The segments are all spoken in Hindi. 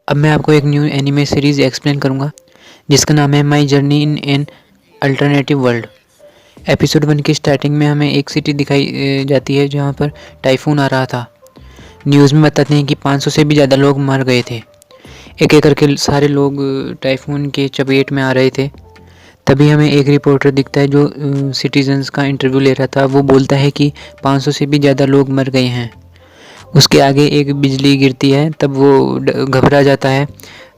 अब मैं आपको एक न्यू एनिमे सीरीज़ एक्सप्लेन करूँगा जिसका नाम है my journey in an alternative world. Episode 1 की स्टार्टिंग में हमें एक सिटी दिखाई जाती है जहाँ पर टाइफून आ रहा था। न्यूज़ में बताते हैं कि 500 से भी ज़्यादा लोग मर गए थे। एक एक करके सारे लोग टाइफून के चपेट में आ रहे थे। तभी हमें एक रिपोर्टर दिखता है जो सिटीजन्स का इंटरव्यू ले रहा था। वो बोलता है कि 500 से भी ज़्यादा लोग मर गए हैं। उसके आगे एक बिजली गिरती है, तब वो घबरा जाता है।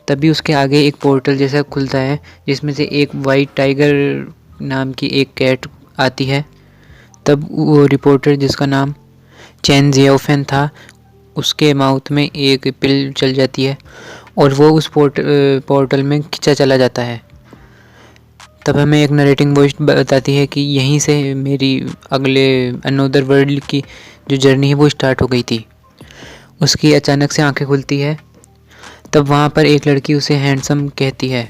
तभी उसके आगे एक पोर्टल जैसा खुलता है जिसमें से एक वाइट टाइगर नाम की एक कैट आती है। तब वो रिपोर्टर जिसका नाम चैन जियोफेन था, उसके माउथ में एक पिल चल जाती है और वो उस पोर्टल में खींचा चला जाता है। तब हमें एक नरेटिंग वॉइस बताती है कि यहीं से मेरी अगले अनोदर वर्ल्ड की जो जर्नी है वो स्टार्ट हो गई थी। उसकी अचानक से आंखें खुलती है। तब वहाँ पर एक लड़की उसे हैंडसम कहती है।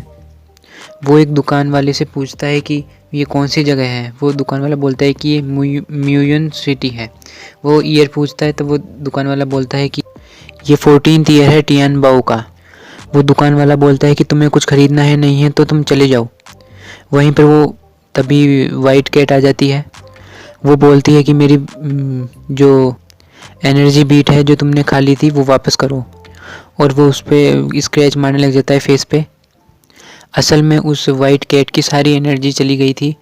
वो एक दुकान वाले से पूछता है कि ये कौन सी जगह है। वो दुकान वाला बोलता है कि ये म्यूयन सिटी है। वो ईयर पूछता है तो वो दुकान वाला बोलता है कि ये 14th ईयर है टियान बाओ का। वो दुकान वाला बोलता है कि तुम्हें कुछ ख़रीदना है, नहीं है तो तुम चले जाओ। वहीं पर वो तभी वाइट कैट आ जाती है। वो बोलती है कि मेरी जो एनर्जी बीट है जो तुमने खा ली थी वो वापस करो, और वो उस पर स्क्रैच मारने लग जाता है फेस पे। असल में उस वाइट कैट की सारी एनर्जी चली गई थी।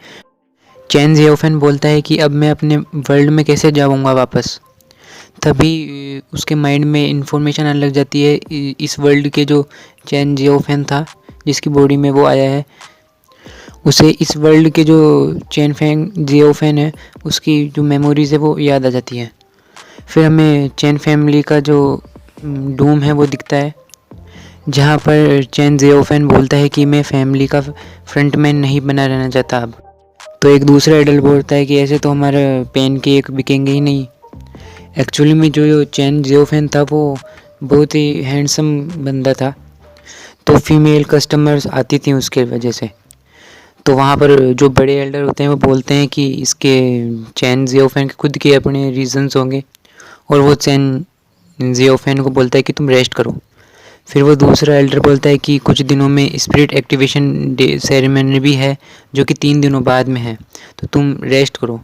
चैन जियोफेन बोलता है कि अब मैं अपने वर्ल्ड में कैसे जाऊंगा वापस। तभी उसके माइंड में इंफॉर्मेशन आने लग जाती है इस वर्ल्ड के जो चैन जियोफेन था जिसकी बॉडी में वो आया है, उसे इस वर्ल्ड के जो चैन फैंग जियोफेन है उसकी जो मेमोरीज है वो याद आ जाती है। फिर हमें चैन फैमिली का जो डूम है वो दिखता है, जहाँ पर चैन जियोफेन बोलता है कि मैं फैमिली का फ्रंटमैन नहीं बना रहना चाहता अब। तो एक दूसरा एडल्ट बोलता है कि ऐसे तो हमारे पेन केक बिकेंगे ही नहीं। एक्चुअली में जो चैन जियोफेन था वो बहुत ही हैंडसम बंदा था, तो फीमेल कस्टमर्स आती थी उसके वजह से। तो वहाँ पर जो बड़े एल्डर होते हैं वो बोलते हैं कि इसके चैन जियोफेन के खुद के अपने रीजंस होंगे, और वो चैन जियोफेन को बोलता है कि तुम रेस्ट करो। फिर वो दूसरा एल्डर बोलता है कि कुछ दिनों में स्पिरिट एक्टिवेशन डे सेरेमनी भी है जो कि 3 दिनों बाद में है, तो तुम रेस्ट करो।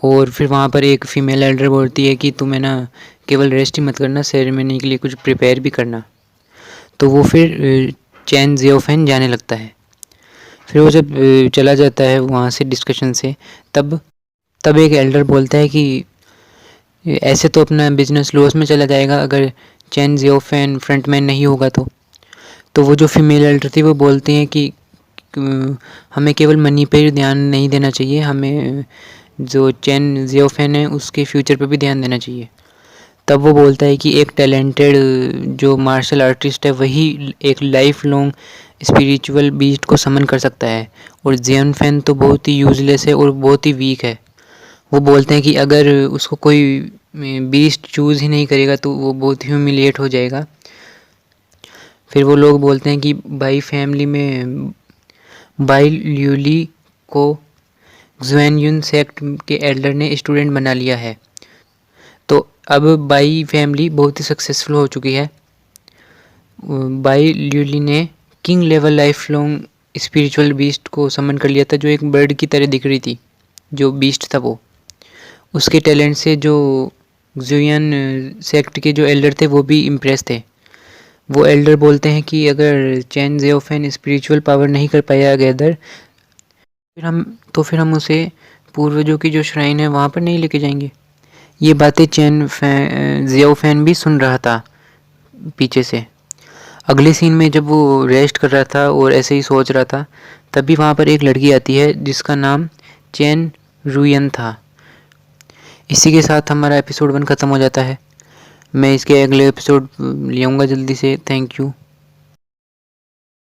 और फिर वहाँ पर एक फ़ीमेल एल्डर बोलती है कि तुम्हें ना केवल रेस्ट ही मत करना, सेरेमनी के लिए कुछ प्रिपेयर भी करना। तो वो फिर चैन जियोफेन जाने लगता है। फिर वो जब चला जाता है वहाँ से डिस्कशन से, तब तब एक एल्डर बोलता है कि ऐसे तो अपना बिजनेस लॉस में चला जाएगा अगर चैन जियोफेन फ्रंटमैन नहीं होगा तो वो जो फीमेल एल्डर थी वो बोलती हैं कि हमें केवल मनी पे ध्यान नहीं देना चाहिए, हमें जो चैन जियोफेन है उसके फ्यूचर पे भी ध्यान देना चाहिए। तब वो बोलता है कि एक टैलेंटेड जो मार्शल आर्टिस्ट है वही एक लाइफ लॉन्ग स्पिरिचुअल बीस्ट को समन कर सकता है, और जियोफेन तो बहुत ही यूजलेस है और बहुत ही वीक है। वो बोलते हैं कि अगर उसको कोई बीस्ट चूज़ ही नहीं करेगा तो वो बहुत ह्यूमिलिएट हो जाएगा। फिर वो लोग बोलते हैं कि बाई फैमिली में बाई ल्यूली को ज़ुएनयुन सेक्ट के एल्डर ने स्टूडेंट बना लिया है। तो अब बाई फैमिली बहुत ही सक्सेसफुल हो चुकी है। बाई ल्यूली ने king level life long spiritual beast को समन कर लिया था जो एक बर्ड की तरह दिख रही थी। जो बीस्ट था वो उसके टैलेंट से जो जुयन सेक्ट के जो एल्डर थे वो भी इम्प्रेस थे। वो एल्डर बोलते हैं कि अगर चैन जियोफेन स्पिरिचुअल पावर नहीं कर पाया गैदर, फिर हम उसे पूर्वजों की जो श्राइन है वहाँ पर नहीं लेके जाएंगे। ये बातें चैन जियोफेन भी सुन रहा था पीछे से। अगले सीन में जब वो रेस्ट कर रहा था और ऐसे ही सोच रहा था, तभी वहाँ पर एक लड़की आती है जिसका नाम चैन रुयन था। इसी के साथ हमारा एपिसोड 1 ख़त्म हो जाता है। मैं इसके अगले एपिसोड ले आऊँगा जल्दी से। Thank you.